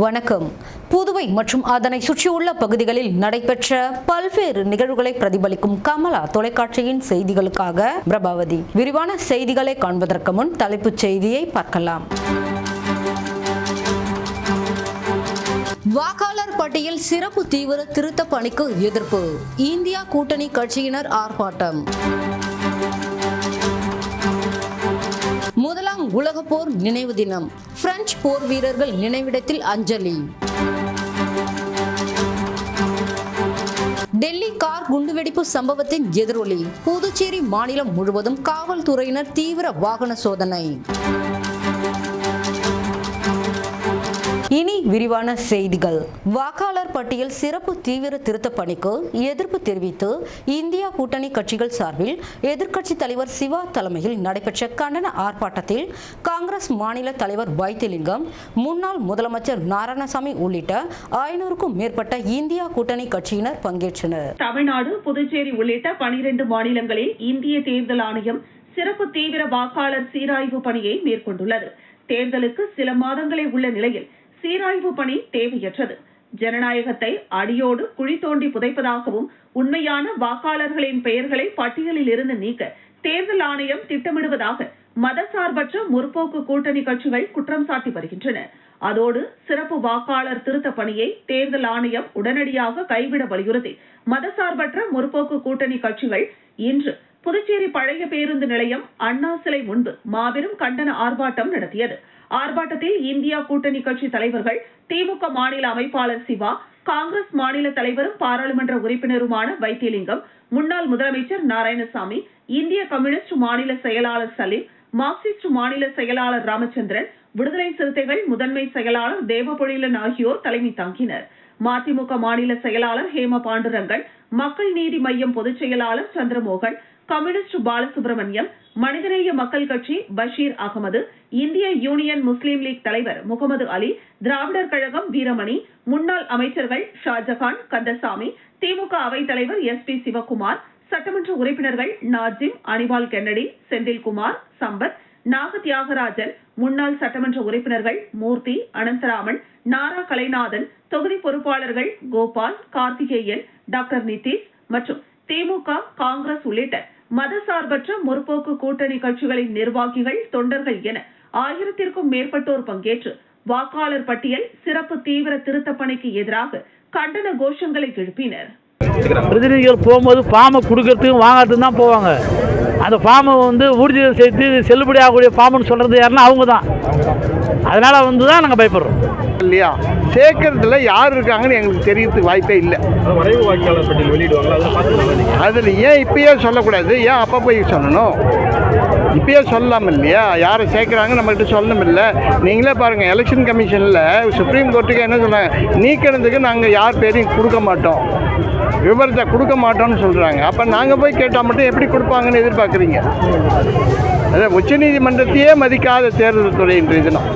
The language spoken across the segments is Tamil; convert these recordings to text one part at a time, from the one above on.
வணக்கம். புதுவை மற்றும் அதனை சுற்றியுள்ள பகுதிகளில் நடைபெற்ற பல்வேறு நிகழ்வுகளை பிரதிபலிக்கும் கமலா தொலைக்காட்சியின் செய்திகளுக்காக பிரபாவதி. விரிவான செய்திகளை காண்பதற்கு முன் தலைப்புச் செய்தியை பார்க்கலாம். வாக்காளர் பட்டியல் சிறப்பு தீவிர திருத்த பணிக்கு எதிர்ப்பு. இந்தியா கூட்டணி கட்சியினர் ஆர்ப்பாட்டம். முதலாம் உலக போர் நினைவு தினம். பிரெஞ்சு போர் வீரர்கள் நினைவிடத்தில் அஞ்சலி. டெல்லி கார் குண்டுவெடிப்பு சம்பவத்தின் எதிரொலி. புதுச்சேரி மாநிலம் முழுவதும் காவல்துறையினர் தீவிர வாகன சோதனை. இனி விரிவான செய்திகள். வாக்காளர் பட்டியல் சிறப்பு தீவிர திருத்த பணிக்கு எதிர்ப்பு தெரிவித்து இந்தியா கூட்டணி கட்சிகள் சார்பில் எதிர்க்கட்சி தலைவர் சிவா தலைமையில் நடைபெற்ற கண்டன ஆர்ப்பாட்டத்தில் காங்கிரஸ் மாநில தலைவர் வைத்திலிங்கம், முன்னாள் முதலமைச்சர் நாராயணசாமி உள்ளிட்ட 500க்கும் மேற்பட்ட இந்தியா கூட்டணி கட்சியினர் பங்கேற்றனர். தமிழ்நாடு, புதுச்சேரி உள்ளிட்ட 12 மாநிலங்களில் இந்திய தேர்தல் ஆணையம் சிறப்பு தீவிர வாக்காளர் சீராய்வு பணியை மேற்கொண்டுள்ளது. தேர்தலுக்கு சில மாதங்களே உள்ள நிலையில் சீராய்வு பணி தேவையற்றது. ஜனநாயகத்தை அடியோடு குழி தோண்டி புதைப்பதாகவும் உண்மையான வாக்காளர்களின் பெயர்களை பட்டியலில் இருந்து நீக்க தேர்தல் ஆணையம் திட்டமிடுவதாக மதசார்பற்ற முற்போக்கு கூட்டணி கட்சிகள் குற்றம் சாட்டி வருகின்றன. அதோடு சிறப்பு வாக்காளர் திருத்த பணியை தேர்தல் ஆணையம் உடனடியாக கைவிட வலியுறுத்தி மதசார்பற்ற முற்போக்கு கூட்டணி கட்சிகள் இன்று புதுச்சேரி பழைய பேருந்து நிலையம், அண்ணா சிலை முன்பு மாபெரும் கண்டன ஆர்ப்பாட்டம் நடத்தியது. ஆர்ப்பாட்டத்தில் இந்தியா கூட்டணி கட்சி தலைவர்கள், திமுக மாநில அமைப்பாளர் சிவா, காங்கிரஸ் மாநில தலைவரும் பாராளுமன்ற உறுப்பினருமான வைத்திலிங்கம், முன்னாள் முதலமைச்சர் நாராயணசாமி, இந்திய கம்யூனிஸ்ட் மாநில செயலாளர் சலீம், மார்க்சிஸ்ட் மாநில செயலாளர் ராமச்சந்திரன், விடுதலை சிறுத்தைகள் முதன்மை செயலாளர் தேவபொழிலன் ஆகியோர் தலைமை தாங்கினர். மதிமுக மாநில செயலாளர் ஹேம பாண்டுரங்கன், மக்கள் நீதி மய்யம் பொதுச் செயலாளர் சந்திரமோகன், கம்யூனிஸ்ட் பாலசுப்ரமணியம், மனிதநேய மக்கள் கட்சி பஷீர் அகமது, இந்திய யூனியன் முஸ்லீம் லீக் தலைவர் முகமது அலி, திராவிடர் கழகம் வீரமணி, முன்னாள் அமைச்சர்கள் ஷாஜகான், கந்தசாமி, திமுக அவைத் தலைவர் SP சிவக்குமார், சட்டமன்ற உறுப்பினர்கள் நாஜிம், அனிபால் கென்னடி, செந்தில்குமார், சம்பத், நாக தியாகராஜன், முன்னாள் சட்டமன்ற உறுப்பினர்கள் மூர்த்தி, அனந்தராமன், நாரா கலைநாதன், தொகுதி பொறுப்பாளர்கள் கோபால், கார்த்திகேயன், டாக்டர் நிதிஷ் மற்றும் திமுக, காங்கிரஸ் உள்ளிட்ட மதசார்பற்ற முற்போக்கு கூட்டணி கட்சிகளின் நிர்வாகிகள், தொண்டர்கள் என 1000க்கும் மேற்பட்டோர் பங்கேற்று வாக்காளர் பட்டியல் சிறப்பு தீவிர திருத்த பணிக்கு எதிராக கண்டன கோஷங்களை எழுப்பினர். பிரதிநிதிகள் போகும்போது ஃபார்மை கொடுக்கறதுக்கும் வாங்கிறதுக்கு தான் போவாங்க. அந்த ஃபார்மை ஊர்ஜி செய்து செல்லுபடி ஆகக்கூடிய ஃபார்ம்னு சொல்கிறது யாருன்னா அவங்க தான். அதனால் தான் நாங்கள் பயப்படுறோம் இல்லையா. சேர்க்கறதுல யார் இருக்காங்கன்னு எங்களுக்கு தெரியறதுக்கு வாய்ப்பே இல்லை. வரைவு வாக்காளர் பட்டியல் வெளியிடுவாங்களா, அதில் ஏன் இப்பயே சொல்லக்கூடாது, ஏன் அப்போ போய் சொல்லணும்? இப்பயே சொல்லலாம் இல்லையா? யாரை சேர்க்குறாங்க நம்மகிட்ட சொல்லணும் இல்லை. நீங்களே பாருங்கள், எலெக்ஷன் கமிஷனில் சுப்ரீம் கோர்ட்டுக்கு என்ன சொன்னாங்க, நீக்கிறதுக்கு நாங்கள் யார் பேரையும் கொடுக்க மாட்டோம், விவரத்தை கொடுக்க மாட்டோம்னு சொல்கிறாங்க. அப்போ நாங்கள் போய் கேட்டால் மட்டும் எப்படி கொடுப்பாங்கன்னு எதிர்பார்க்குறீங்க? அதாவது உச்சநீதிமன்றத்தையே மதிக்காத தேர்தல் துறை இன்றைய தினம்.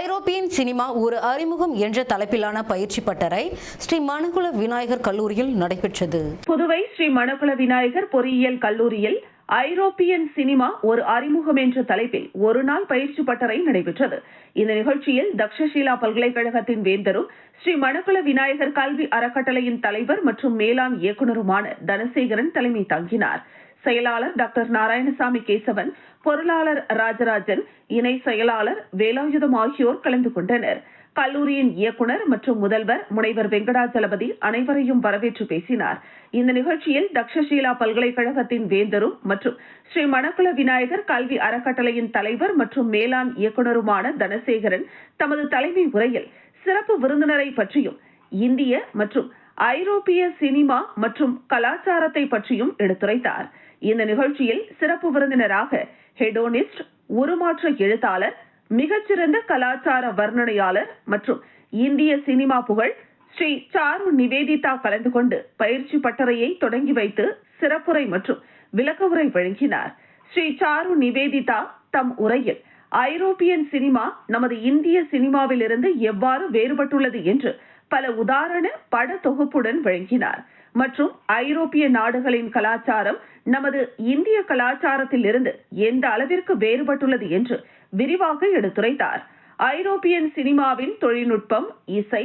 ஐரோப்பியன் சினிமா ஒரு அறிமுகம் என்ற தலைப்பிலான பயிற்சி பட்டறை ஸ்ரீ மணக்குள விநாயகர் கல்லூரியில் நடைபெற்றது. புதுவை ஸ்ரீ மணக்குள விநாயகர் பொறியியல் கல்லூரியில் ஐரோப்பியன் சினிமா ஒரு அறிமுகம் என்ற தலைப்பில் ஒரு நாள் பயிற்சி பட்டறை நடைபெற்றது. இந்த நிகழ்ச்சியில் தக்ஷஷீலா பல்கலைக்கழகத்தின் வேந்தரும் ஸ்ரீ மணக்குள விநாயகர் கல்வி அறக்கட்டளையின் தலைவர் மற்றும் மேலாண் இயக்குநருமான தனசேகரன் தலைமை தாங்கினார். செயலாளர் டாக்டர் நாராயணசாமி கேசவன், பொருளாளர் ராஜராஜன், இணை செயலாளர் வேலாயுதம் ஆகியோர் கலந்து கொண்டனர். கல்லூரியின் இயக்குநர் மற்றும் முதல்வர் முனைவர் வெங்கடாஜலபதி அனைவரையும் வரவேற்று பேசினார். இந்த நிகழ்ச்சியில் தக்ஷஷீலா பல்கலைக்கழகத்தின் வேந்தரும் மற்றும் ஸ்ரீ மணக்குள விநாயகர் கல்வி அறக்கட்டளையின் தலைவர் மற்றும் மேலாண் இயக்குநருமான தனசேகரன் தமது தலைமை உரையில் சிறப்பு விருந்தினரை பற்றியும் இந்திய மற்றும் ஐரோப்பிய சினிமா மற்றும் கலாச்சாரத்தை பற்றியும் எடுத்துரைத்தார். இந்த நிகழ்ச்சியில் சிறப்பு விருந்தினராக ஹெடோனிஸ்ட், உருமாற்ற எழுத்தாளர், மிகச்சிறந்த கலாச்சார வர்ணனையாளர் மற்றும் இந்திய சினிமா புகழ் ஸ்ரீ சாரு நிவேதிதா கலந்து கொண்டு பயிற்சி பட்டறையை தொடங்கி வைத்து சிறப்புரை மற்றும் விளக்க உரை வழங்கினார். ஸ்ரீ சாரு நிவேதிதா தம் உரையில் ஐரோப்பியன் சினிமா நமது இந்திய சினிமாவிலிருந்து எவ்வாறு வேறுபட்டுள்ளது என்று பல உதாரண பட தொகுப்புடன் வழங்கினார் மற்றும் ஐரோப்பிய நாடுகளின் கலாச்சாரம் நமது இந்திய கலாச்சாரத்தில் இருந்து எந்த அளவிற்கு வேறுபட்டுள்ளது என்று விரிவாக எடுத்துரைத்தார். ஐரோப்பியன் சினிமாவின் தொழில்நுட்பம், இசை,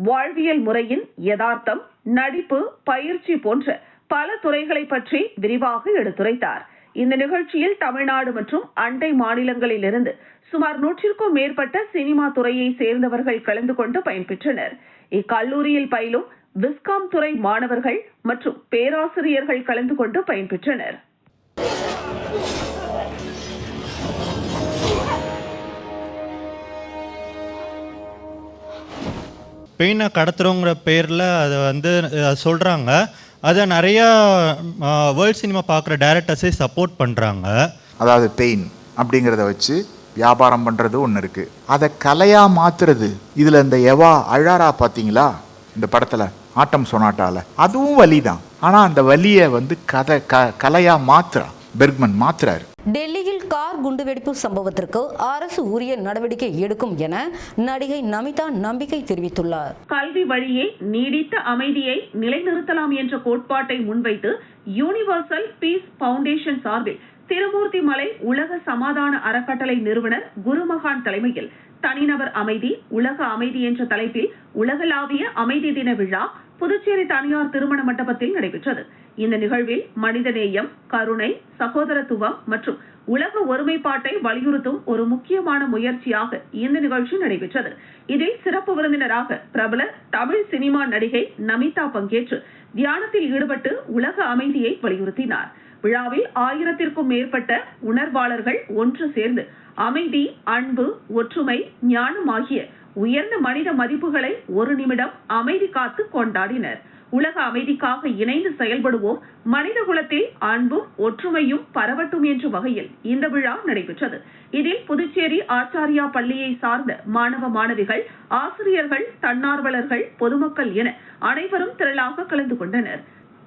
வாழ்வியல் முறையின் யதார்த்தம், நடிப்பு, பயிற்சி போன்ற பல துறைகளை பற்றி விரிவாக எடுத்துரைத்தார். இந்த நிகழ்ச்சியில் தமிழ்நாடு மற்றும் அண்டை மாநிலங்களிலிருந்து சுமார் 100க்கும் மேற்பட்ட சினிமா துறையை சேர்ந்தவர்கள் கலந்து கொண்டு பயன்பெற்றனர். இக்கல்லூரியில் பயிலும் விஸ்காம் துறை மாணவர்கள் மற்றும் பேராசிரியர்கள் கலந்து கொண்டு பயன்பெற்றனர். பெயினை கடத்துறோங்கிற பேரில் அதை சொல்கிறாங்க. அதை நிறையா வேர்ல்ட் சினிமா பார்க்குற டைரக்டர்ஸே சப்போர்ட் பண்ணுறாங்க. அதாவது பெயின் அப்படிங்கிறத வச்சு வியாபாரம் பண்ணுறது ஒன்று இருக்குது, அதை கலையாக மாற்றுறது. இதில் இந்த எவா அழாரா பார்த்தீங்களா இந்த படத்தில் ஆட்டம் சொனாட்டாவில், அதுவும் வலி தான். ஆனால் அந்த வலியை கலையாக பெர்க்மன் மாற்றுறாரு. டெல்லியில் கார் குண்டுவெடிப்பு சம்பவத்திற்கு அரசு உரிய நடவடிக்கை எடுக்கும் என நடிகை நமிதா நம்பிக்கை தெரிவித்துள்ளார். கல்வி வழியே நீடித்த அமைதியை நிலைநிறுத்தலாம் என்ற கோட்பாட்டை முன்வைத்து யூனிவர்சல் பீஸ் பவுண்டேஷன் சார்பில் திருமூர்த்தி மலை உலக சமாதான அறக்கட்டளை நிறுவனர் குருமகான் தலைமையில் தனிநபர் அமைதி, உலக அமைதி என்ற தலைப்பில் உலகளாவிய அமைதி தின விழா புதுச்சேரி தனியார் திருமண மண்டபத்தில் நடைபெற்றது. இந்த நிகழ்வில் மனிதநேயம், கருணை, சகோதரத்துவம் மற்றும் உலக ஒருமைப்பாட்டை வலியுறுத்தும் ஒரு முக்கியமான முயற்சியாக இந்த நிகழ்ச்சி நடைபெற்றது. இதில் சிறப்பு விருந்தினராக பிரபல தமிழ் சினிமா நடிகை நமிதா பங்கேற்று தியானத்தில் ஈடுபட்டு உலக அமைதியை வலியுறுத்தினார். விழாவில் 1000க்கும் மேற்பட்ட உணர்வாளர்கள் ஒன்று சேர்ந்து அமைதி, அன்பு, ஒற்றுமை, ஞானம் ஆகிய உயர்ந்த மனித மதிப்புகளை ஒரு நிமிடம் அமைதி காத்து கொண்டாடினர். உலக அமைதிக்காக இணைந்து செயல்படுவோம், மனித குலத்தில் அன்பும் ஒற்றுமையும் பரவட்டும் என்ற வகையில் இந்த விழா நடைபெற்றது. இதில் புதுச்சேரி ஆச்சாரியா பள்ளியை சார்ந்த மாணவ மாணவிகள், ஆசிரியர்கள், தன்னார்வலர்கள், பொதுமக்கள் என அனைவரும் திரளாக கலந்து கொண்டனர்.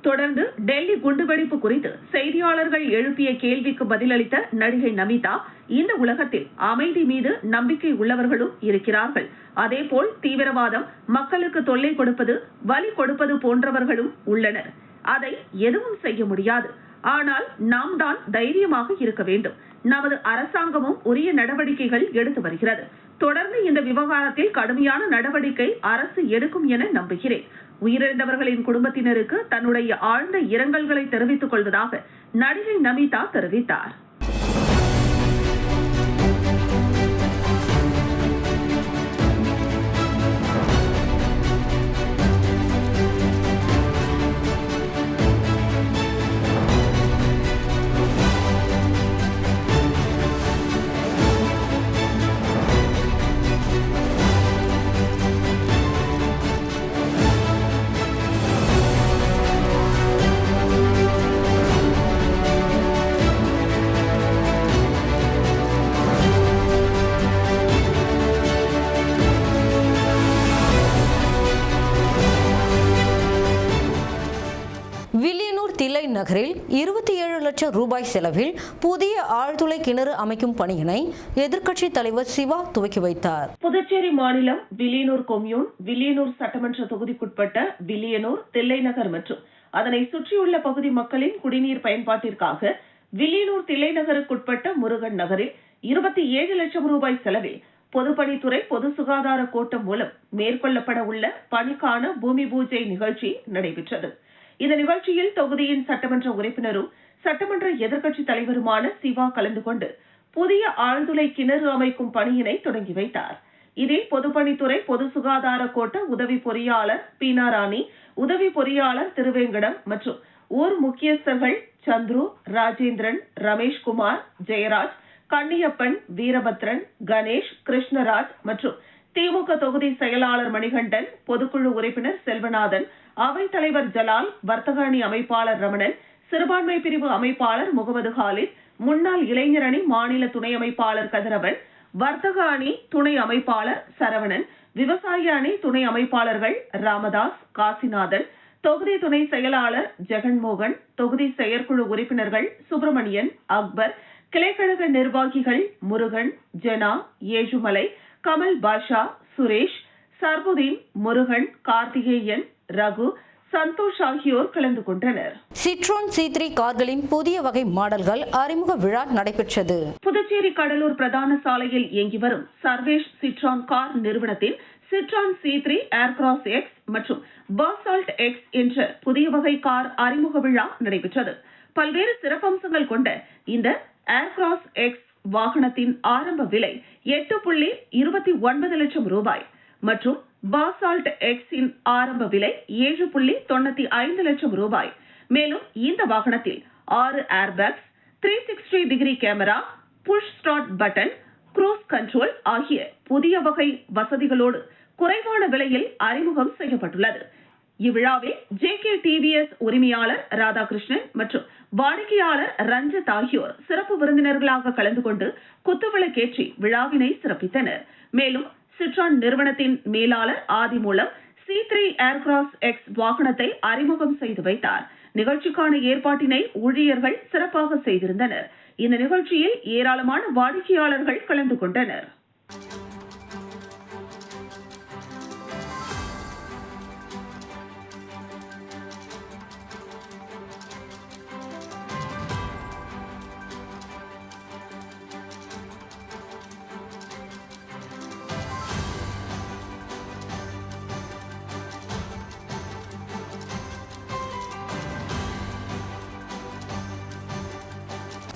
தொடர்ந்து டெல்லி குண்டுவெடிப்பு குறித்து செய்தியாளர்கள் எழுப்பிய கேள்விக்கு பதிலளித்த நடிகை நமிதா, இந்த உலகத்தில் அமைதி மீது நம்பிக்கை உள்ளவர்களும் இருக்கிறார்கள். அதேபோல் தீவிரவாதம், மக்களுக்கு தொல்லை கொடுப்பது, வலி கொடுப்பது போன்றவர்களும் உள்ளனர். அதை எதுவும் செய்ய முடியாது. ஆனால் நாம் தான் தைரியமாக இருக்க வேண்டும். நமது அரசாங்கமும் உரிய நடவடிக்கைகள் எடுத்து வருகிறது. தொடர்ந்து இந்த விவகாரத்தில் கடுமையான நடவடிக்கை அரசு எடுக்கும் என நம்புகிறேன். உயிரிழந்தவர்களின் குடும்பத்தினருக்கு தன்னுடைய ஆழ்ந்த இரங்கல்களை தெரிவித்துக் கொள்வதாக நடிகை நமிதா தெரிவித்தார். தில்லை நகரில் 27 லட்சம் ரூபாய் செலவில் புதிய ஆழ்துளை கிணறு அமைக்கும் பணியினை எதிர்க்கட்சி தலைவர் சிவா துவக்கி வைத்தார். புதுச்சேரி மாநிலம் வில்லியனூர் கொம்யூன், வில்லியனூர் சட்டமன்ற தொகுதிக்குட்பட்ட வில்லியனூர், தில்லை நகர் மற்றும் அதனை சுற்றியுள்ள பகுதி மக்களின் குடிநீர் பயன்பாட்டிற்காக வில்லியனூர் தில்லை நகருக்குட்பட்ட முருகன் நகரில் 27 லட்சம் ரூபாய் செலவில் பொதுப்பணித்துறை பொது சுகாதார கோட்டம் மூலம் மேற்கொள்ளப்பட உள்ள பணிக்கான பூமி பூஜை நிகழ்ச்சி நடைபெற்றது. இந்த நிகழ்ச்சியில் தொகுதியின் சட்டமன்ற உறுப்பினரும் சட்டமன்ற எதிர்க்கட்சி தலைவருமான சிவா கலந்து கொண்டு புதிய ஆழ்துளை கிணறு அமைக்கும் பணியினை தொடங்கி வைத்தார். இதில் பொதுப்பணித்துறை பொது சுகாதார கோட்ட உதவி பொறியாளர் பீனாராணி, உதவி பொறியாளர் திருவேங்கடம் மற்றும் ஊர் முக்கியஸ்தர்கள் சந்துரு, ராஜேந்திரன், ரமேஷ்குமார், ஜெயராஜ், கண்ணியப்பன், வீரபத்ரன், கணேஷ், கிருஷ்ணராஜ் மற்றும் திமுக தொகுதி செயலாளர் மணிகண்டன், பொதுக்குழு உறுப்பினர் செல்வநாதன், அவைத் தலைவர் ஜலால், வர்த்தக அணி அமைப்பாளர் ரமணன், சிறுபான்மை பிரிவு அமைப்பாளர் முகமது ஹாலித், முன்னாள் இளைஞர் அணி மாநில துணை அமைப்பாளர் கதிரவன், வர்த்தக அணி துணை அமைப்பாளர் சரவணன், விவசாய அணி துணை அமைப்பாளர்கள் ராமதாஸ், காசிநாதன், தொகுதி துணை செயலாளர் ஜெகன்மோகன், தொகுதி செயற்குழு உறுப்பினர்கள் சுப்பிரமணியன், அக்பர், கிளைக்கழக நிர்வாகிகள் முருகன், ஜெனா, ஏழுமலை, கமல் பாஷா, சுரேஷ், சர்புதீன், முருகன், கார்த்திகேயன், ரகு, சந்தோஷ் ஆகியோர் கலந்து கொண்டனர். சிட்ரோன் C3 கார்களின் புதிய வகை மாடல்கள் அறிமுக விழா நடைபெற்றது. புதுச்சேரி கடலூர் பிரதான சாலையில் இயங்கி வரும் சர்வேஷ் சிட்ரான் கார் நிறுவனத்தில் சிட்ரான் C3 ஏர்கிராஸ் X மற்றும் பாசால்ட் X என்ற புதிய வகை கார் அறிமுக விழா நடைபெற்றது. பல்வேறு சிறப்பம்சங்கள் கொண்ட இந்த ஏர்கிராஸ் X வாகனத்தின் ஆரம்ப விலை 8.29 லட்சம் ரூபாய் மற்றும் பாசால்ட் X-இன் ஆரம்ப விலை 7.95 லட்சம் ரூபாய். மேலும் இந்த வாகனத்தில் 6 airbags, 360 degree camera, push start button, cruise control ஆகிய புதிய வகை வசதிகளோடு குறைவான விலையில் அறிமுகம் செய்யப்பட்டுள்ளது. இவ்விழாவில் JK TVS உரிமையாளர் ராதாகிருஷ்ணன் மற்றும் வாடிக்கையாளர் ரஞ்சித் ஆகியோர் சிறப்பு விருந்தினர்களாக கலந்து கொண்டு குத்துவிளக்கேற்றி விழாவினை சிறப்பித்தனர். மேலும் சிட்ரான் நிறுவனத்தின் மேலாளர் ஆதி மூலம் C3 ஏர்கிராஸ் X வாகனத்தை அறிமுகம் செய்து வைத்தார். நிகழ்ச்சிக்கான ஏற்பாட்டினை ஊழியர்கள் சிறப்பாக செய்திருந்தனர். இந்த நிகழ்ச்சியில் ஏராளமான வாடிக்கையாளர்கள் கலந்து கொண்டனர்.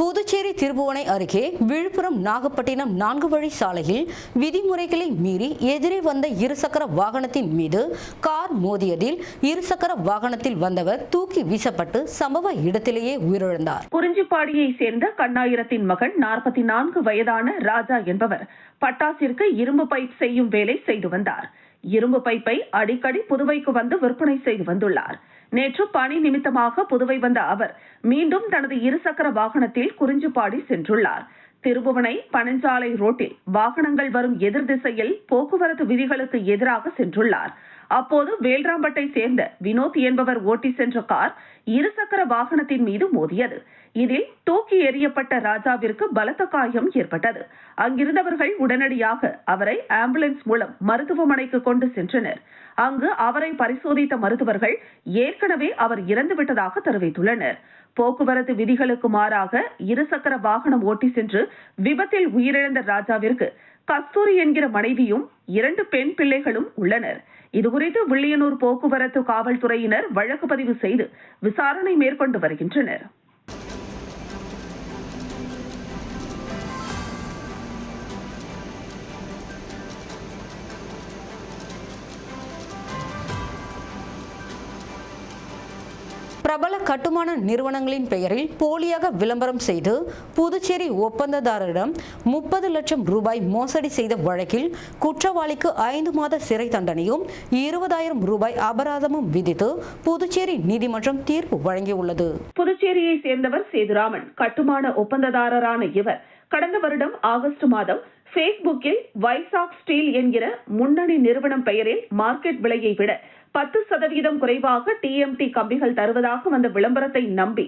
புதுச்சேரி திருபுவனை அருகே விழுப்புரம் நாகப்பட்டினம் 4 வழி சாலையில் விதிமுறைகளை மீறி எதிரே வந்த இருசக்கர வாகனத்தின் மீது கார் மோதியதில் இருசக்கர வாகனத்தில் வந்தவர் தூக்கி வீசப்பட்டு சம்பவ இடத்திலேயே உயிரிழந்தார். குறிஞ்சிப்பாடியை சேர்ந்த கண்ணாயிரத்தின் மகன் 44 வயதான ராஜா என்பவர் பட்டாசிற்கு இரும்பு பைப் செய்யும் வேலை செய்து வந்தார். இரும்பு பைப்பை அடிக்கடி புதுவைக்கு வந்து விற்பனை செய்து வந்துள்ளார். நேற்று பணி நிமித்தமாக புதுவை வந்த அவர் மீண்டும் தனது இருசக்கர வாகனத்தில் குறிஞ்சிப்பாடி சென்றுள்ளார். திருபுவனை பனஞ்சாலை ரோட்டில் வாகனங்கள் வரும் எதிர் திசையில் போக்குவரத்து விதிகளுக்கு எதிராக சென்றுள்ளார். அப்போது வேல்ராம்பட்டை சேர்ந்த வினோத் என்பவர் ஓட்டி சென்ற கார் இருசக்கர வாகனத்தின் மீது மோதியது. இதில் தூக்கி எறியப்பட்ட ராஜாவிற்கு பலத்த காயம் ஏற்பட்டது. அங்கிருந்தவர்கள் உடனடியாக அவரை ஆம்புலன்ஸ் மூலம் மருத்துவமனைக்கு கொண்டு சென்றனர். அங்கு அவரை பரிசோதித்த மருத்துவர்கள் ஏற்கனவே அவர் இறந்துவிட்டதாக தெரிவித்துள்ளனர். போக்குவரத்து விதிகளுக்கு மாறாக இருசக்கர வாகனம் ஓட்டி சென்று விபத்தில் உயிரிழந்த ராஜாவிற்கு கஸ்தூரி என்கிற மனைவியும் 2 பெண் பிள்ளைகளும் உள்ளனர். இதுகுறித்து வில்லியனூர் போக்குவரத்து காவல்துறையினர் வழக்கு பதிவு செய்து விசாரணை மேற்கொண்டு வருகின்றனர். பிரபல கட்டுமான நிறுவனங்களின் பெயரில் போலியாக விளம்பரம் செய்து புதுச்சேரி ஒப்பந்ததாரரிடம் 30 லட்சம் ரூபாய் மோசடி செய்த வழக்கில் குற்றவாளிக்கு 5 மாத சிறை தண்டனையும் 20,000 ரூபாய் அபராதமும் விதித்து புதுச்சேரி நீதிமன்றம் தீர்ப்பு வழங்கியுள்ளது. புதுச்சேரியை சேர்ந்தவர் சேதுராமன். கட்டுமான ஒப்பந்ததாரரான இவர் கடந்த வருடம் ஆகஸ்ட் மாதம் பேஸ்புக்கில் வைசாக் ஸ்டீல் என்கிற முன்னணி நிறுவனம் பெயரில் மார்க்கெட் விலையை விட 10% குறைவாக TMT கம்பிகள் தருவதாக வந்த விளம்பரத்தை நம்பி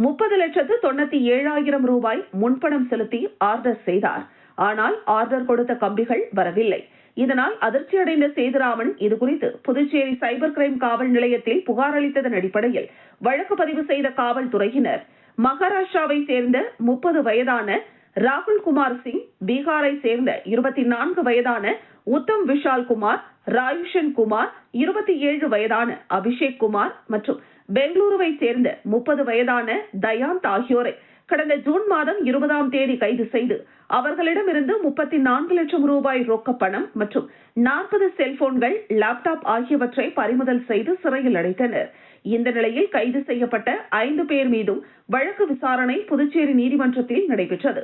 30,97,000 ரூபாய் முன்பணம் செலுத்தி ஆர்டர் செய்தார். ஆனால் ஆர்டர் கொடுத்த கம்பிகள் வரவில்லை. இதனால் அதிர்ச்சியடைந்த சேதுராமன் இதுகுறித்து புதுச்சேரி சைபர் கிரைம் காவல் நிலையத்தில் புகார் அளித்ததன் அடிப்படையில் வழக்கு பதிவு செய்த காவல்துறையினர் மகாராஷ்டிராவை சேர்ந்த 30 வயதான ராகுல் குமார் சிங், பீகாரை சேர்ந்த 24 வயதான உத்தம் விஷால் குமார், ராயுஷன் குமார், 27 வயதான அபிஷேக் குமார் மற்றும் பெங்களூருவை சேர்ந்த 30 வயதான தயாந்த் ஆகியோரை கடந்த ஜூன் மாதம் 20ஆம் தேதி கைது செய்து அவர்களிடமிருந்து 34 லட்சம் ரூபாய் ரொக்க பணம் மற்றும் 40 செல்போன்கள், லேப்டாப் ஆகியவற்றை பறிமுதல் செய்து சிறையில் அடைத்தனர். இந்த நிலையில் கைது செய்யப்பட்ட 5 பேர் மீதும் வழக்கு விசாரணை புதுச்சேரி நீதிமன்றத்தில் நடைபெற்றது.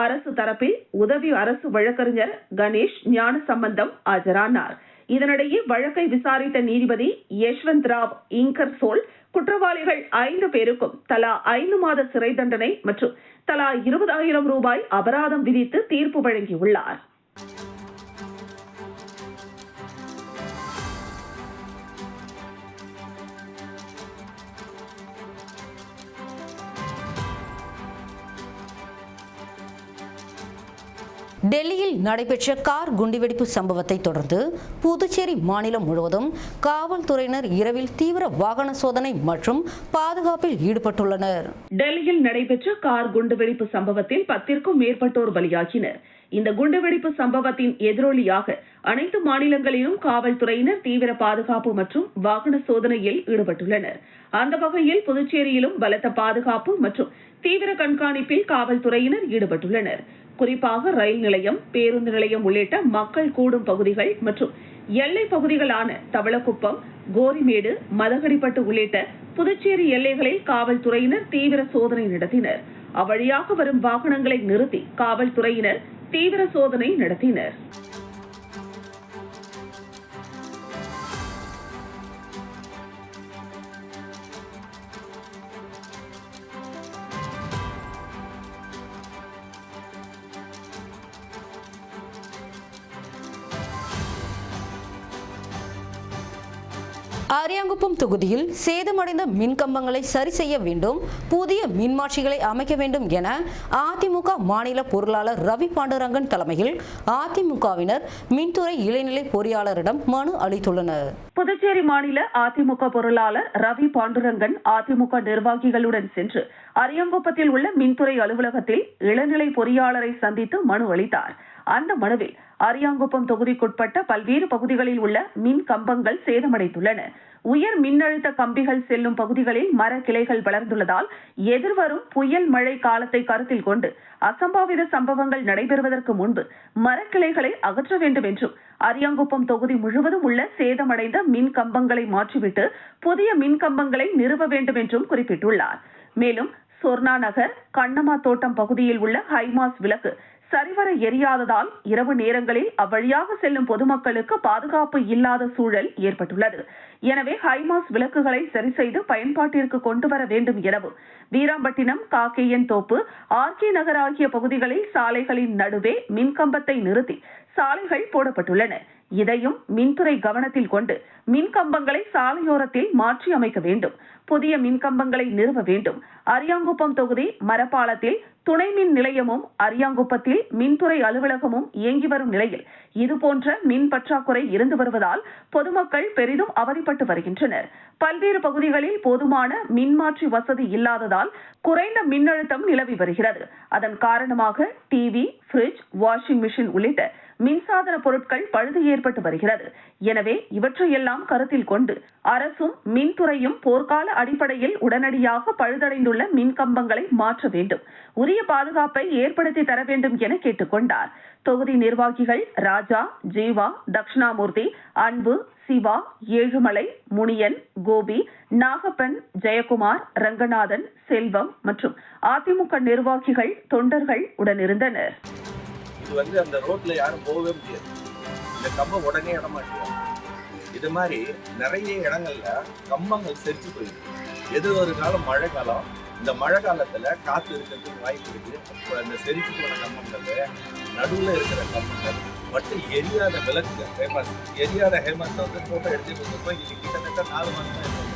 அரசு தரப்பில் உதவி அரசு வழக்கறிஞர் கணேஷ் ஞானசம்பந்தம் ஆஜரானார். இதனிடையே வழக்கை விசாரித்த நீதிபதி யஷ்வந்த் ராவ் இங்கர்சோல் குற்றவாளிகள் 5 பேருக்கும் தலா 5 மாத சிறை தண்டனை மற்றும் தலா 20,000 ரூபாய் அபராதம் விதித்து தீர்ப்பு வழங்கியுள்ளார். டெல்லியில் நடைபெற்ற கார் குண்டுவெடிப்பு சம்பவத்தை தொடர்ந்து புதுச்சேரி மாநிலம் முழுவதும் காவல்துறையினர் இரவில் தீவிர வாகன சோதனை மற்றும் பாதுகாப்பில் ஈடுபட்டுள்ளனர். டெல்லியில் நடைபெற்ற கார் குண்டுவெடிப்பு சம்பவத்தில் 10க்கும் மேற்பட்டோர் பலியாகினர். இந்த குண்டுவெடிப்பு சம்பவத்தின் எதிரொலியாக அனைத்து மாநிலங்களிலும் காவல்துறையினர் தீவிர பாதுகாப்பு மற்றும் வாகன சோதனையில் ஈடுபட்டுள்ளனர். அந்த வகையில் புதுச்சேரியிலும் பலத்த பாதுகாப்பு மற்றும் தீவிர கண்காணிப்பில் காவல்துறையினர் ஈடுபட்டுள்ளனர். குறிப்பாக ரயில் நிலையம், பேருந்து நிலையம் உள்ளிட்ட மக்கள் கூடும் பகுதிகள் மற்றும் எல்லை பகுதிகளான தவளக்குப்பம், கோரிமேடு, மதகடிப்பட்டு உள்ளிட்ட புதுச்சேரி எல்லைகளில் காவல்துறையினர் தீவிர சோதனை நடத்தினர். அவ்வழியாக வரும் வாகனங்களை நிறுத்தி காவல்துறையினர் தீவிர சோதனை நடத்தினர். அரியாங்குப்பம் தொகுதியில் சேதமடைந்த மின்கம்பங்களை சரி செய்ய வேண்டும், புதிய மின்மாற்றிகளை அமைக்க வேண்டும் என அதிமுக மாநில பொருளாளர் ரவி பாண்டுரங்கன் தலைமையில் அதிமுகவினர் மின்துறை இளைநிலை பொறியாளரிடம் மனு அளித்துள்ளனர். புதுச்சேரி மாநில அதிமுக பொருளாளர் ரவி பாண்டுரங்கன் அதிமுக நிர்வாகிகளுடன் சென்று அரியாங்குப்பத்தில் உள்ள மின்துறை அலுவலகத்தில் இளநிலை பொறியாளரை சந்தித்து மனு அளித்தார். அந்த மனுவில் அரியாங்குப்பம் தொகுதிக்குட்பட்ட பல்வேறு பகுதிகளில் உள்ள மின் கம்பங்கள் சேதமடைந்துள்ளன. உயர் மின்னழுத்த கம்பிகள் செல்லும் பகுதிகளில் மர கிளைகள் வளர்ந்துள்ளதால் எதிர்வரும் புயல் மழை காலத்தை கருத்தில் கொண்டு அசம்பாவித சம்பவங்கள் நடைபெறுவதற்கு முன்பு மரக்கிளைகளை அகற்ற வேண்டும் என்றும், அரியாங்குப்பம் தொகுதி முழுவதும் உள்ள சேதமடைந்த மின் கம்பங்களை மாற்றிவிட்டு புதிய மின் கம்பங்களை நிறுவ வேண்டும் என்றும் குறிப்பிட்டுள்ளார். மேலும் சொர்ணா நகர், கண்ணம்மா தோட்டம் பகுதியில் உள்ள ஹைமாஸ் விளக்கு சரிவர எரியாததால் இரவு நேரங்களில் அவ்வழியாக செல்லும் பொதுமக்களுக்கு பாதுகாப்பு இல்லாத சூழல் ஏற்பட்டுள்ளது. எனவே ஹைமாஸ் விளக்குகளை சரி செய்து பயன்பாட்டிற்கு கொண்டு வர வேண்டும் எனவும், வீராம்பட்டினம், காக்கேயன் தோப்பு, ஆர்கே நகர் ஆகிய பகுதிகளில் சாலைகளின் நடுவே மின்கம்பத்தை நிறுத்தி சாலைகள் போடப்பட்டுள்ளன. இதையும் மின்துறை கவனத்தில் கொண்டு மின்கம்பங்களை சாலையோரத்தில் மாற்றி அமைக்க வேண்டும், புதிய மின்கம்பங்களை நிறுவ வேண்டும். அரியாங்குப்பம் தொகுதி மரப்பாலத்தில் துணை மின் நிலையமும் அரியாங்குப்பத்தில் மின்துறை அலுவலகமும் இயங்கி வரும் நிலையில் இதுபோன்ற மின் பற்றாக்குறை இருந்து வருவதால் பொதுமக்கள் பெரிதும் அவதிப்பட்டு வருகின்றனர். பல்வேறு பகுதிகளில் போதுமான மின்மாற்றி வசதி இல்லாததால் குறைந்த மின்னழுத்தம் நிலவி வருகிறது. அதன் காரணமாக டிவி, பிரிட்ஜ், வாஷிங் மிஷின் உள்ளிட்ட மின்சாதன பொருட்கள் பழுது ஏற்பட்டு வருகிறது. எனவே இவற்றையெல்லாம் கருத்தில் கொண்டு அரசும் மின்துறையும் போர்க்கால அடிப்படையில் உடனடியாக பழுதடைந்துள்ள மின் கம்பங்களை மாற்ற வேண்டும், உரிய பாதுகாப்பை ஏற்படுத்தி தர வேண்டும் என கேட்டுக் கொண்டார். தொகுதி நிர்வாகிகள் ராஜா, ஜீவா, தட்சிணாமூர்த்தி, அன்பு, சிவா, ஏழுமலை, முனியன், கோபி, நாகப்பன், ஜெயக்குமார், ரங்கநாதன், செல்வம் மற்றும் அதிமுக நிர்வாகிகள், தொண்டர்கள் உடனிருந்தனர். இது அந்த ரோட்ல யாரும் போகவே முடியாது. இந்த கம்பம் உடனே இடமாட்டிடும். இது மாதிரி நிறைய இடங்கள்ல கம்பங்கள் செரிச்சு போயிருக்கு. எது ஒரு காலம் மழை காலம், இந்த மழை காலத்துல காத்து இருக்கிறதுக்கு வாய்ப்பு இருக்கு. அந்த செரிச்சு போன கம்பங்கள் நடுவில் இருக்கிற கம்பங்கள் மட்டும் எரியாத விளக்கு ஹேமாஸ், எரியாத ஹேமாஸ் போட்டோ எடுத்து கொடுத்துருப்போம். இது கிட்டத்தட்ட 4 மாதம் இருக்கும்.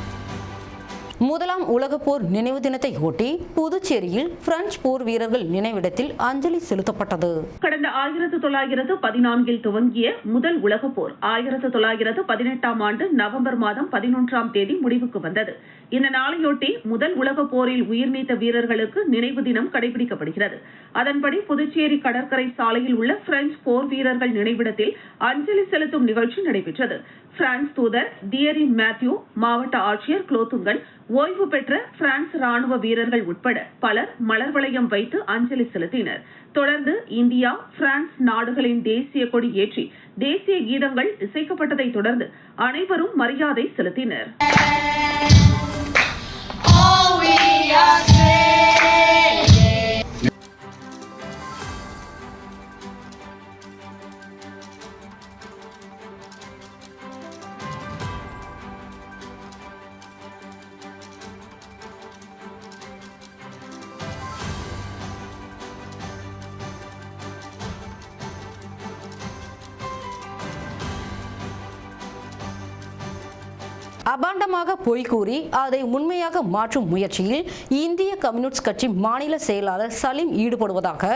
முதலாம் உலகப் போர் நினைவு தினத்தை ஒட்டி புதுச்சேரியில் பிரெஞ்சு போர் வீரர்கள் நினைவிடத்தில் அஞ்சலி செலுத்தப்பட்டது. கடந்த 1914 துவங்கிய முதல் உலகப் போர் 1918 ஆண்டு நவம்பர் மாதம் 11ஆம் தேதி முடிவுக்கு வந்தது. இந்த நாளையொட்டி முதல் உலகப் போரில் உயிர் நீத்த வீரர்களுக்கு நினைவு தினம் கடைபிடிக்கப்படுகிறது. அதன்படி புதுச்சேரி கடற்கரை சாலையில் உள்ள பிரெஞ்சு போர் வீரர்கள் நினைவிடத்தில் அஞ்சலி செலுத்தும் நிகழ்ச்சி நடைபெற்றது. பிரான்ஸ் தூதர் தியரி மேத்யூ, மாவட்ட ஆட்சியர் குளோத்துங்கன், ஓய்வு பெற்ற பிரான்ஸ் ராணுவ வீரர்கள் உட்பட பலர் மலர் வளையம் வைத்து அஞ்சலி செலுத்தினர். தொடர்ந்து இந்தியா, பிரான்ஸ் நாடுகளின் தேசிய கொடி ஏற்றி தேசிய கீதங்கள் இசைக்கப்பட்டதை தொடர்ந்து அனைவரும் மரியாதை செலுத்தினர். அபாண்டமாக பொய் கூறி அதை உண்மையாக மாற்றும் முயற்சியில் இந்திய கம்யூனிஸ்ட் கட்சி மாநில செயலாளர் சலீம் ஈடுபடுவதாக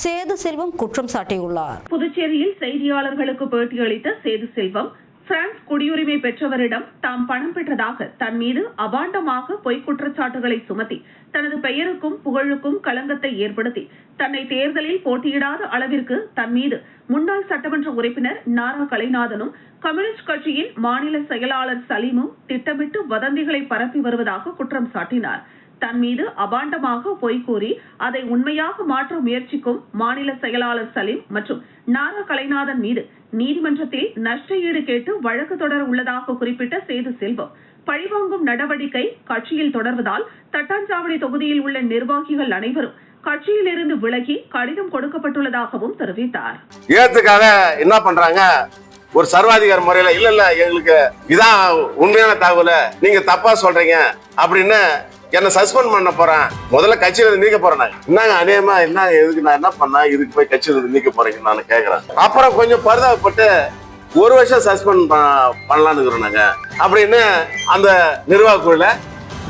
சேது செல்வம் குற்றம் சாட்டியுள்ளார். புதுச்சேரியில் செய்தியாளர்களுக்கு பேட்டியளித்த சேது செல்வம், பிரான்ஸ் குடியுரிமை பெற்றவரிடம் தாம் பணம் பெற்றதாக தன் மீது அபாண்டமாக பொய் குற்றச்சாட்டுகளை சுமத்தி தனது பெயருக்கும் புகழுக்கும் களங்கத்தை ஏற்படுத்தி தன்னை தேர்தலில் போட்டியிடாத அளவிற்கு தன் மீது முன்னாள் சட்டமன்ற உறுப்பினர் நாரா கலைநாதனும் கம்யூனிஸ்ட் கட்சியின் மாநில செயலாளர் சலீமும் திட்டமிட்டு வதந்திகளை பரப்பி வருவதாக குற்றம் சாட்டினார். தன் மீது அபாண்டமாக பொய் கூறி அதை உண்மையாக மாற்ற முயற்சிக்கும் மாநில செயலாளர் சலீம் மற்றும் நாரா கலைநாதன் மீது நீதிமன்றத்தில் நஷ்ட ஈடு கேட்டு வழக்கு தொடர உள்ளதாக குறிப்பிட்ட சேது செல்வம், பழிவாங்கும் நடவடிக்கை கட்சியில் தொடர்வதால் தட்டாஞ்சாவடி தொகுதியில் உள்ள நிர்வாகிகள் அனைவரும் கட்சியில் இருந்து விலகி கடிதம் கொடுக்கப்பட்டுள்ளதாகவும் தெரிவித்தார். ஏத்துக்காக என்ன பண்றாங்க, ஒரு சர்வாதிகார முறையில இல்ல எங்களுக்கு இதான் உண்மையான தகவல், நீங்க தப்பா சொல்றீங்க அப்படின்னு என்ன சஸ்பெண்ட் பண்ண போறேன், முதல்ல கட்சியில இருந்து நீக்க போறேன். என்னங்க அநியமா என்ன, எதுக்கு நான் என்ன பண்ணா இதுக்கு போய் கட்சியில இருந்து நீக்க போறீங்கன்னு நான் கேக்குறேன். அப்புறம் கொஞ்சம் பரிதாபப்பட்டு 1 வருஷம் சஸ்பெண்ட் பண்ணலான்னு இருக்கிறோம் அப்படின்னு அந்த நிர்வாக குழுல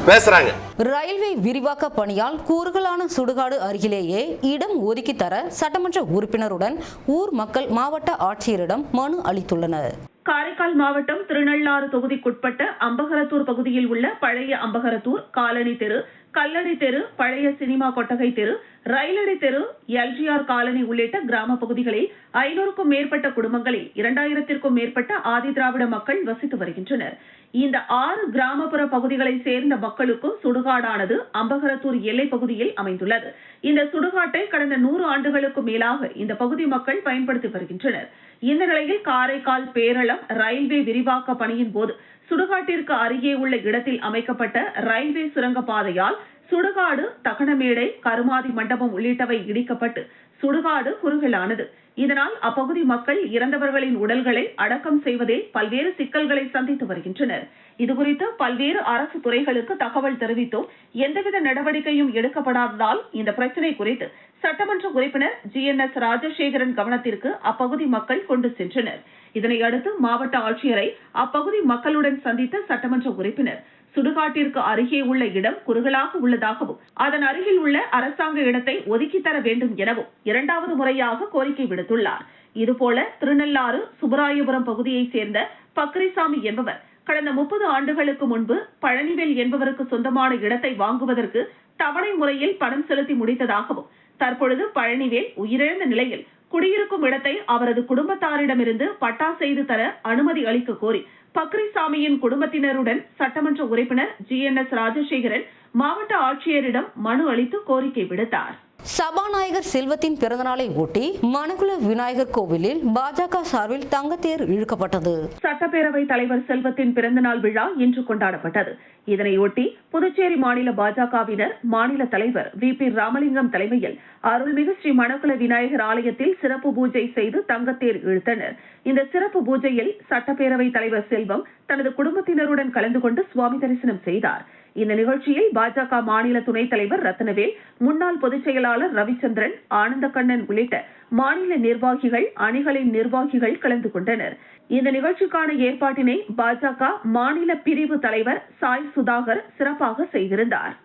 பேசுறாங்க. ரயில்வே விரிவாக்க பணியால் கூறுகளான சுடுகாடு அருகிலேயே இடம் ஒதுக்கி தர சட்டமன்ற உறுப்பினருடன் ஊர் மக்கள் மாவட்ட ஆட்சியரிடம் மனு அளித்துள்ளனர். காரைக்கால் மாவட்டம் திருநள்ளாறு தொகுதிக்குட்பட்ட அம்பகரத்தூர் பகுதியில் உள்ள பழைய அம்பகரத்தூர், காலனி தெரு, கல்லடி தெரு, பழைய சினிமா கொட்டகை தெரு, ரயிலடி தெரு, எல்ஜிஆர் காலனி உள்ளிட்ட கிராம பகுதிகளில் 500க்கும் மேற்பட்ட குடும்பங்களில் 2000த்திற்கும் மேற்பட்ட ஆதி திராவிட மக்கள் வசித்து வருகின்றனர். இந்த 6 கிராமப்புற பகுதிகளை சேர்ந்த மக்களுக்கும் சுடுகாடானது அம்பகரத்தூர் எல்லை பகுதியில் அமைந்துள்ளது. இந்த சுடுகாட்டை கடந்த 100 ஆண்டுகளுக்கு மேலாக இந்த பகுதி மக்கள் பயன்படுத்தி வருகின்றனர். இந்த நிலையில் காரைக்கால் பேரளம் ரயில்வே விரிவாக்க பணியின் போது சுடுகாட்டிற்கு அருகே உள்ள இடத்தில் அமைக்கப்பட்ட ரயில்வே சுரங்க பாதையால் சுடுகாடு, தகனமேடை, கருமாதி மண்டபம் உள்ளிட்டவை இடிக்கப்பட்டு சுடுகாடு குறுகலானது. இதனால் அப்பகுதி மக்கள் இறந்தவர்களின் உடல்களை அடக்கம் செய்வதில் பல்வேறு சிக்கல்களை சந்தித்து வருகின்றனர். இதுகுறித்து பல்வேறு அரசு துறைகளுக்கு தகவல் தெரிவித்தும் எந்தவித நடவடிக்கையும் எடுக்கப்படாததால் இந்த பிரச்சினை குறித்து சட்டமன்ற உறுப்பினர் GNS ராஜசேகரன் கவனத்திற்கு அப்பகுதி மக்கள் கொண்டு சென்றனர். இதனையடுத்து மாவட்ட ஆட்சியரை அப்பகுதி மக்களுடன் சந்தித்த சட்டமன்ற உறுப்பினர் சுடுகாட்டிற்கு அருகே உள்ள இடம் குறுகலாக உள்ளதாகவும் அதன் அருகில் உள்ள அரசாங்க இடத்தை ஒதுக்கி தர வேண்டும் எனவும் 2வது முறையாக கோரிக்கை விடுத்துள்ளார். இதுபோல திருநள்ளாறு சுப்பராயபுரம் பகுதியைச் சேர்ந்த பக்ரிசாமி என்பவர் கடந்த 30 ஆண்டுகளுக்கு முன்பு பழனிவேல் என்பவருக்கு சொந்தமான இடத்தை வாங்குவதற்கு தவணை முறையில் பணம் செலுத்தி முடித்ததாகவும் தற்பொழுது பழனிவேல் உயிரிழந்த நிலையில் குடியிருக்கும் இடத்தை அவரது குடும்பத்தாரிடமிருந்து பட்டா செய்து தர அனுமதி அளிக்க கோரி பக்ரிசாமியின் குடும்பத்தினருடன் சட்டமன்ற உறுப்பினர் GNS ராஜசேகரன் மாவட்ட ஆட்சியரிடம் மனு அளித்து கோரிக்கை விடுத்தார். சபாநாயகர் செல்வத்தின் பிறந்தநாளை ஒட்டி மணக்குள விநாயகர் கோவிலில் பாஜக சார்பில் தங்கத்தேர் இழுக்கப்பட்டது. சட்டப்பேரவை தலைவர் செல்வத்தின் பிறந்தநாள் விழா இன்று கொண்டாடப்பட்டது. இதனையொட்டி புதுச்சேரி மாநில பாஜகவினர் மாநில தலைவர் VP ராமலிங்கம் தலைமையில் அருள்மிகு ஸ்ரீ மணக்குள விநாயகர் ஆலயத்தில் சிறப்பு பூஜை செய்து தங்கத்தேர் இழுத்தனர். இந்த சிறப்பு பூஜையில் சட்டப்பேரவை தலைவர் செல்வம் தனது குடும்பத்தினருடன் கலந்து கொண்டு சுவாமி தரிசனம் செய்தார். இந்த நிகழ்ச்சியில் பாஜக மாநில துணைத் தலைவர் ரத்னவேல், முன்னாள் பொதுச் செயலாளர் ரவிச்சந்திரன், ஆனந்தக்கண்ணன் உள்ளிட்ட மாநில நிர்வாகிகள், அணிகளின் நிர்வாகிகள் கலந்து கொண்டனர். இந்த நிகழ்ச்சிக்கான ஏற்பாட்டினை பாஜக மாநில பிரிவு தலைவர் சாய் சுதாகர் சிறப்பாக செய்திருந்தார்.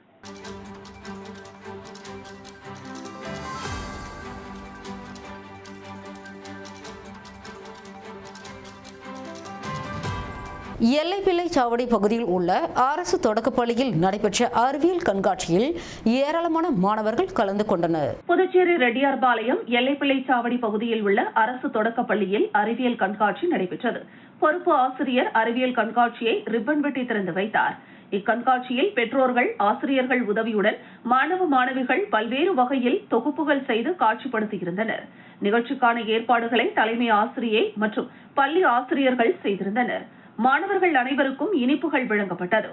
எல்லைப்பிள்ளை சாவடி பகுதியில் உள்ள அரசு தொடக்கப்பள்ளியில் நடைபெற்ற அறிவியல் கண்காட்சியில் ஏராளமான மாணவர்கள் கலந்து கொண்டனர். புதுச்சேரி ரெட்டியார்பாளையம் எல்லைப்பிள்ளை சாவடி பகுதியில் உள்ள அரசு தொடக்கப்பள்ளியில் அறிவியல் கண்காட்சி நடைபெற்றது. பொறுப்பு ஆசிரியர் அறிவியல் கண்காட்சியை ரிப்பன் வெட்டி திறந்து வைத்தார். இக்கண்காட்சியில் பெற்றோர்கள், ஆசிரியர்கள் உதவியுடன் மாணவ மாணவிகள் பல்வேறு வகையில் தொகுப்புகள் செய்து காட்சிப்படுத்தியிருந்தனர். நிகழ்ச்சிக்கான ஏற்பாடுகளை தலைமை ஆசிரியை மற்றும் பள்ளி ஆசிரியர்கள் செய்திருந்தனர். மாணவர்கள் அனைவருக்கும் இனிப்புகள் வழங்கப்பட்டது.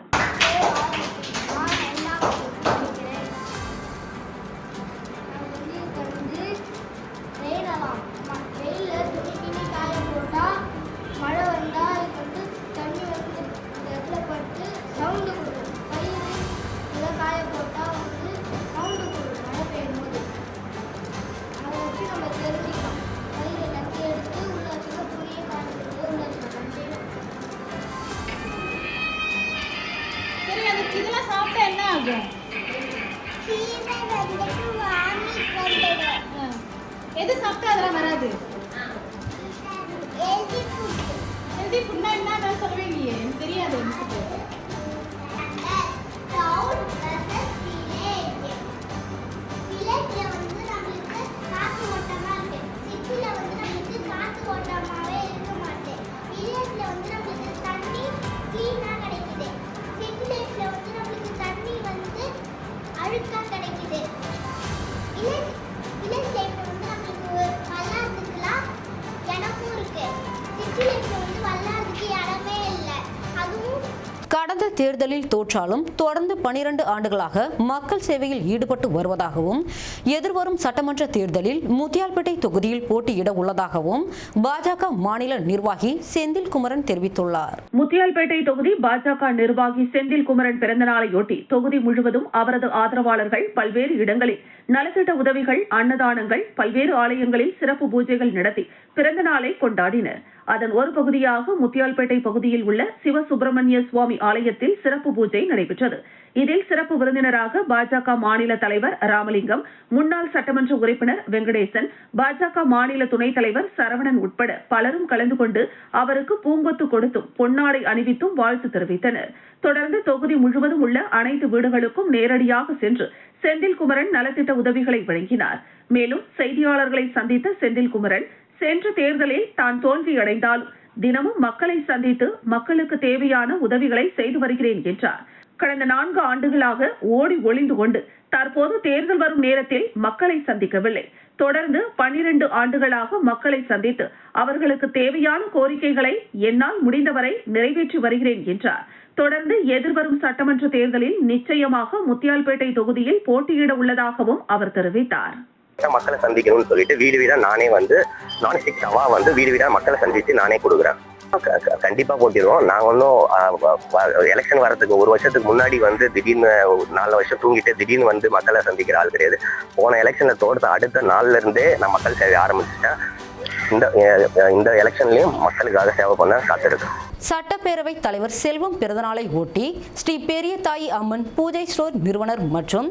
சரி, அதுக்கு இதெல்லாம் சாப்பிட்டா என்ன ஆகும்? எது சாப்பிட்டா அதெல்லாம் வராது? ஹெல்தி ஃபுட்னா என்ன சொல்லுவீங்க? எனக்கு தெரியாது மிஸ்ஸுக்கு. கடந்த தேர்தலில் தோற்றாலும் தொடர்ந்து 12 ஆண்டுகளாக மக்கள் சேவையில் ஈடுபட்டு வருவதாகவும் எதிர்வரும் சட்டமன்ற தேர்தலில் முத்தியால்பேட்டை தொகுதியில் போட்டியிட உள்ளதாகவும் பாஜக மாநில நிர்வாகி செந்தில் குமரன் தெரிவித்துள்ளார். முத்தியால்பேட்டை தொகுதி பாஜக நிர்வாகி செந்தில் குமரன் பிறந்தநாளையொட்டி தொகுதி முழுவதும் அவரது ஆதரவாளர்கள் பல்வேறு இடங்களில் நலத்திட்ட உதவிகள், அன்னதானங்கள், பல்வேறு ஆலயங்களில் சிறப்பு பூஜைகள் நடத்தி பிறந்த நாளை கொண்டாடினர். அதன் ஒரு பகுதியாக முத்தியால்பேட்டை பகுதியில் உள்ள சிவசுப்பிரமணிய சுவாமி ஆலயத்தில் சிறப்பு பூஜை நடைபெற்றது. இதில் சிறப்பு விருந்தினராக பாஜக மாநில தலைவர் ராமலிங்கம், முன்னாள் சட்டமன்ற உறுப்பினர் வெங்கடேசன், பாஜக மாநில துணைத் தலைவர் சரவணன் உட்பட பலரும் கலந்து கொண்டு அவருக்கு பூங்கொத்து கொடுத்தும் பொன்னாடை அணிவித்தும் வாழ்த்து தெரிவித்தனர். தொடர்ந்து தொகுதி முழுவதும் உள்ள அனைத்து வீடுகளுக்கும் நேரடியாக சென்று செந்தில் குமரன் நலத்திட்ட உதவிகளை வழங்கினார். மேலும் செய்தியாளர்களை சந்தித்த செந்தில் குமரன், சென்ற தேர்தலில் தான் தோல்வியடைந்தாலும் தினமும் மக்களை சந்தித்து மக்களுக்கு தேவையான உதவிகளை செய்து வருகிறேன் என்றார். கடந்த 4 ஆண்டுகளாக ஓடி ஒளிந்து கொண்டு தற்போது தேர்தல் வரும் நேரத்தில் மக்களை சந்திக்கவில்லை. தொடர்ந்து 12 ஆண்டுகளாக மக்களை சந்தித்து அவர்களுக்கு தேவையான கோரிக்கைகளை என்னால் முடிந்தவரை நிறைவேற்றி வருகிறேன் என்றார். தொடர்ந்து எதிர்வரும் சட்டமன்ற தேர்தலில் நிச்சயமாக முத்தியால்பேட்டை தொகுதியில் போட்டியிட உள்ளதாகவும் அவர் தெரிவித்தார். மக்களை சந்திக்கணும்னு சொல்லிட்டு வீடு வீடா நானே நான்ஸ்டிக் தவா வீடு வீடா மக்களை சந்திச்சு நானே கொடுக்குறேன். கண்டிப்பா போட்டிடுவோம். நாங்க ஒன்றும் எலெக்ஷன் வரதுக்கு 1 வருஷத்துக்கு முன்னாடி திடீர்னு 4 வருஷம் தூங்கிட்டு திடீர்னு மக்களை சந்திக்கிற ஆள் கிடையாது. போன எலெக்ஷன்ல தோற்ற அடுத்த நாள்ல இருந்தே நான் மக்கள் சேவை ஆரம்பிச்சிட்டேன். இந்த எலெக்ஷன்லயும் மக்களுக்காக சேவை பண்ண காத்திருக்கேன். சட்டப்பேரவை தலைவர் செல்வம் பிறந்தநாளை ஒட்டி ஸ்ரீ பெரிய தாய் அம்மன் பூஜை ஸ்டோர் நிறுவனர் மற்றும்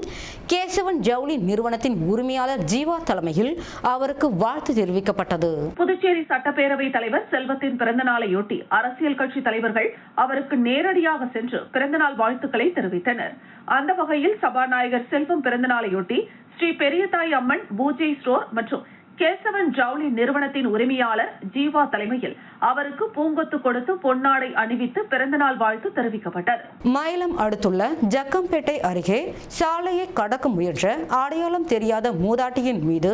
கேசவன் ஜவுளி நிறுவனத்தின் உரிமையாளர் ஜீவா தலைமையில் அவருக்கு வாழ்த்து தெரிவிக்கப்பட்டது. புதுச்சேரி சட்டப்பேரவை தலைவர் செல்வத்தின் பிறந்தநாளையொட்டி அரசியல் கட்சி தலைவர்கள் அவருக்கு நேரடியாக சென்று பிறந்தநாள் வாழ்த்துக்களை தெரிவித்தனர். அந்த வகையில் சபாநாயகர் செல்வம் பிறந்தநாளையொட்டி ஸ்ரீ பெரிய தாய் அம்மன் பூஜை ஸ்டோர் மற்றும் கேசவன் ஜவுளி நிறுவனத்தின் உரிமையாளர் ஜீவா தலைமையில் அவருக்கு பூங்கொத்து கொடுத்து பொன்னாடை அணிவித்து பிறந்தநாள் வாழ்த்து தெரிவிக்கப்பட்டது. மயிலம் அடுத்துள்ள ஜக்கம்பேட்டை அருகே சாலையை கடக்க முயன்ற அடையாளம் தெரியாத மூதாட்டியின் மீது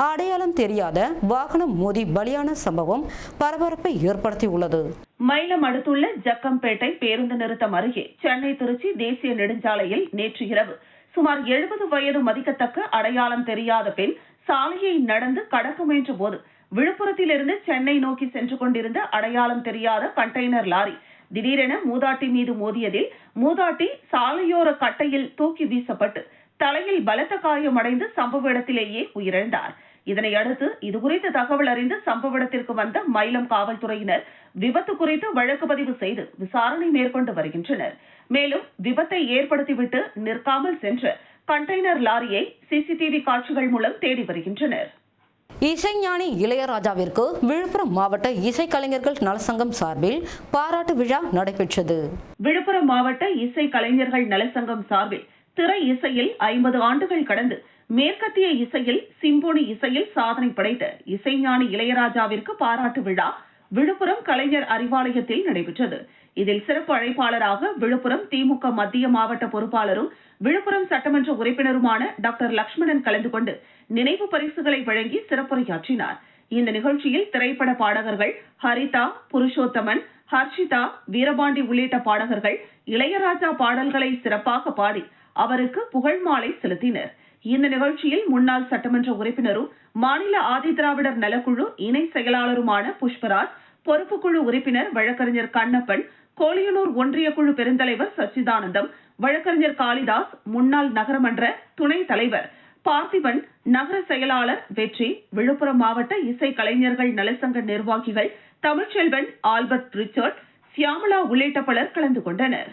அடையாளம் தெரியாத வாகனம் மோதி பலியான சம்பவம் பரபரப்பை ஏற்படுத்தியுள்ளது. மயிலம் அடுத்துள்ள ஜக்கம்பேட்டை பேருந்து நிறுத்தம் அருகே சென்னை திருச்சி தேசிய நெடுஞ்சாலையில் நேற்று இரவு சுமார் 70 வயது மதிக்கத்தக்க அடையாளம் தெரியாத பெண் சாலையை நடந்து கடக்க முயன்ற போது விழுப்புரத்திலிருந்து சென்னை நோக்கி சென்று கொண்டிருந்த அடையாளம் தெரியாத கண்டெய்னர் லாரி திடீரென மூதாட்டி மீது மோதியதில் மூதாட்டி சாலையோர கட்டையில் தூக்கி வீசப்பட்டு தலையில் பலத்த காயமடைந்து சம்பவ இடத்திலேயே உயிரிழந்தார். இதனையடுத்து இதுகுறித்து தகவல் அறிந்து சம்பவ இடத்திற்கு வந்த மயிலம் காவல்துறையினர் விபத்து குறித்து வழக்கு பதிவு செய்து விசாரணை மேற்கொண்டு வருகின்றனர். மேலும் விபத்தை ஏற்படுத்திவிட்டு நிற்காமல் சென்ற கண்டெய்னர் லாரியை சிசிடிவி காட்சிகள் மூலம் தேடி வருகின்றனர். இசைஞானி இளையராஜாவிற்கு விழுப்புரம் மாவட்ட இசைக்கலைஞர்கள் நலசங்கம் சார்பில் பாராட்டு விழா நடைபெற்றது. விழுப்புரம் மாவட்ட இசை கலைஞர்கள் நலசங்கம் சார்பில் திரை இசையில் 50 ஆண்டுகள் கடந்து மேற்கத்திய இசையில் சிம்போனி இசையில் சாதனை படைத்த இசைஞானி இளையராஜாவிற்கு பாராட்டு விழா விழுப்புரம் கலைஞர் அறிவாலயத்தில் நடைபெற்றது. இதில் சிறப்பு அழைப்பாளராக விழுப்புரம் திமுக மத்திய மாவட்ட பொறுப்பாளரும் விழுப்புரம் சட்டமன்ற உறுப்பினருமான டாக்டர் லட்சுமணன் கலந்து கொண்டு நினைவு பரிசுகளை வழங்கி சிறப்புரையாற்றினார். இந்த நிகழ்ச்சியில் திரைப்பட பாடகர்கள் ஹரிதா, புருஷோத்தமன், ஹர்ஷிதா, வீரபாண்டி உள்ளிட்ட பாடகர்கள் இளையராஜா பாடல்களை சிறப்பாக பாடி அவருக்கு புகழ் மாலை செலுத்தினர். இந்த நிகழ்ச்சியில் முன்னாள் சட்டமன்ற உறுப்பினரும் மாநில ஆதிதிராவிடர் நலக்குழு இணை செயலாளருமான புஷ்பராஜ், பொறுப்புக்குழு உறுப்பினர் வழக்கறிஞர் கண்ணப்பன், கோலியனூர் ஒன்றிய குழு பெருந்தலைவர் சச்சிதானந்தம், வழக்கறிஞர் காளிதாஸ், முன்னாள் நகரமன்ற துணைத் தலைவர் பார்த்திபன், நகர செயலாளர் வெற்றி, விழுப்புரம் மாவட்ட இசை கலைஞர்கள் நலசங்க நிர்வாகிகள் தமிழ்ச்செல்வன், ஆல்பர்ட் ரிச்சர்ட், சியாமலா உள்ளிட்ட பலர் கலந்து கொண்டனர்.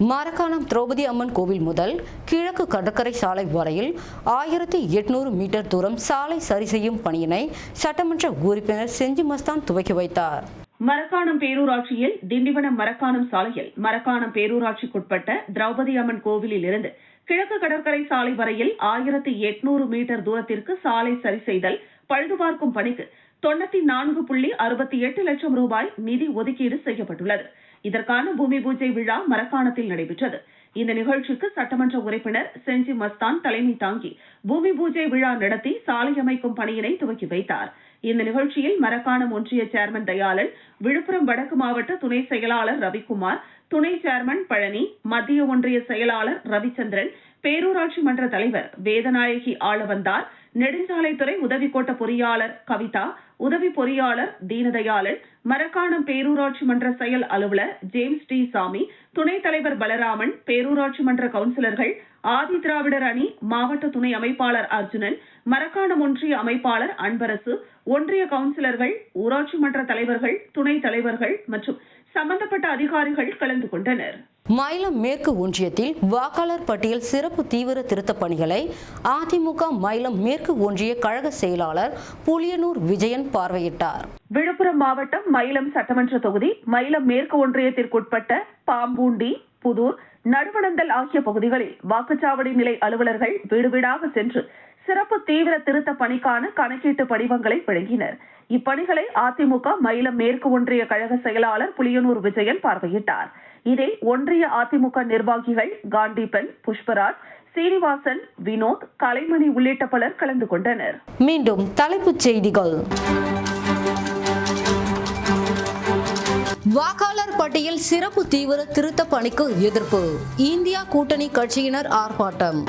மரக்காணம் திரௌபதி அம்மன் கோவில் முதல் கிழக்கு கடற்கரை சாலை வரையில் 1800 மீட்டர் தூரம் சாலை சரி செய்யும் பணியினை சட்டமன்ற உறுப்பினர் செஞ்சி மஸ்தான் துவக்கி வைத்தார். மரக்காணம் பேரூராட்சியில் திண்டிவனம் மரக்காணம் சாலையில் மரக்காணம் பேரூராட்சிக்குட்பட்ட திரௌபதி அம்மன் கோவிலில் இருந்து கிழக்கு கடற்கரை சாலை வரையில் 1800 மீட்டர் தூரத்திற்கு சாலை சரி செய்தல் பழுதுபார்க்கும் பணிக்கு 94.68 லட்சம் ரூபாய் நிதி ஒதுக்கீடு செய்யப்பட்டுள்ளது. இதற்கான பூமி பூஜை விழா மரக்காணத்தில் நடைபெற்றது. இந்த நிகழ்ச்சிக்கு சட்டமன்ற உறுப்பினர் செஞ்சி மஸ்தான் தலைமை தாங்கி பூமி பூஜை விழா நடத்தி சாலை அமைக்கும் பணியினை துவக்கி வைத்தார். இந்த நிகழ்ச்சியில் மரக்காணம் ஒன்றிய சேர்மன் தயாளன், விழுப்புரம் வடக்கு மாவட்ட துணை செயலாளர் ரவிக்குமார், துணை சேர்மன் பழனி, மத்திய ஒன்றிய செயலாளர் ரவிச்சந்திரன், பேரூராட்சி மன்ற தலைவர் வேதநாயகி ஆளவந்தார், நெடுஞ்சாலைத்துறை உதவி கோட்ட பொறியாளர் கவிதா, உதவி பொறியாளர் தீனதயாளன், மரக்காணம் பேரூராட்சி மன்ற செயல் அலுவலர் ஜேம்ஸ் டி சாமி, துணைத் தலைவர் பலராமன், பேரூராட்சி மன்ற கவுன்சிலர்கள், ஆதி திராவிடர் அணி மாவட்ட துணை அமைப்பாளர் அர்ஜுனன், மரக்காணம் ஒன்றிய அமைப்பாளர் அன்பரசு, ஒன்றிய கவுன்சிலர்கள், ஊராட்சி மன்ற தலைவர்கள், துணைத் தலைவர்கள் மற்றும் சம்பந்தப்பட்ட அதிகாரிகள் கலந்து கொண்டனர். மயிலம் மேற்கு ஒன்றியத்தில் வாக்காளர் பட்டியல் சிறப்பு தீவிர திருத்தப் பணிகளை அதிமுக மயிலம் மேற்கு ஒன்றிய கழக செயலாளர் புலியனூர் விஜயன் பார்வையிட்டார். விழுப்புரம் மாவட்டம் மயிலம் சட்டமன்ற தொகுதி மயிலம் மேற்கு ஒன்றியத்திற்குட்பட்ட பாம்பூண்டி, புதூர், நடுவணந்தல் ஆகிய பகுதிகளில் வாக்குச்சாவடி நிலை அலுவலர்கள் வீடு வீடாக சென்று சிறப்பு தீவிர திருத்த பணிக்கான கணக்கீட்டு படிவங்களை வழங்கினர். இப்பணிகளை அதிமுக மயிலம் மேற்கு ஒன்றிய கழக செயலாளர் புலியனூர் விஜயன் பார்வையிட்டார். இதில் ஒன்றிய அதிமுக நிர்வாகிகள் காண்டிபன், புஷ்பராஜ், சீனிவாசன், வினோத், கலைமணி உள்ளிட்ட பலர் கலந்து கொண்டனர். மீண்டும் தலைப்புச் செய்திகள். வாக்காளர் பட்டியல் சிறப்பு தீவிர திருத்த பணிக்கு எதிர்ப்பு, இந்தியா கூட்டணி கட்சியினர் ஆர்ப்பாட்டம்.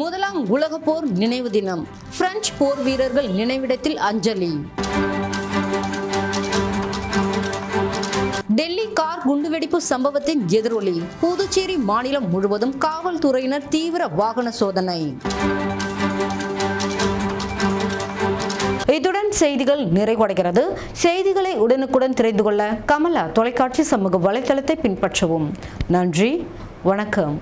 முதலாம் உலக போர் நினைவு தினம், பிரெஞ்சு போர் வீரர்கள் நினைவிடத்தில் அஞ்சலி. டெல்லி கார் குண்டுவெடிப்பு சம்பவத்தின் எதிரொலி, புதுச்சேரி மாநிலம் முழுவதும் காவல்துறையினர் தீவிர வாகன சோதனை. இத்துடன் செய்திகள் நிறைவடைகிறது. செய்திகளை உடனுக்குடன் தெரிந்து கொள்ள கமலா தொலைக்காட்சி சமூக வலைதளத்தை பின்பற்றவும். நன்றி, வணக்கம்.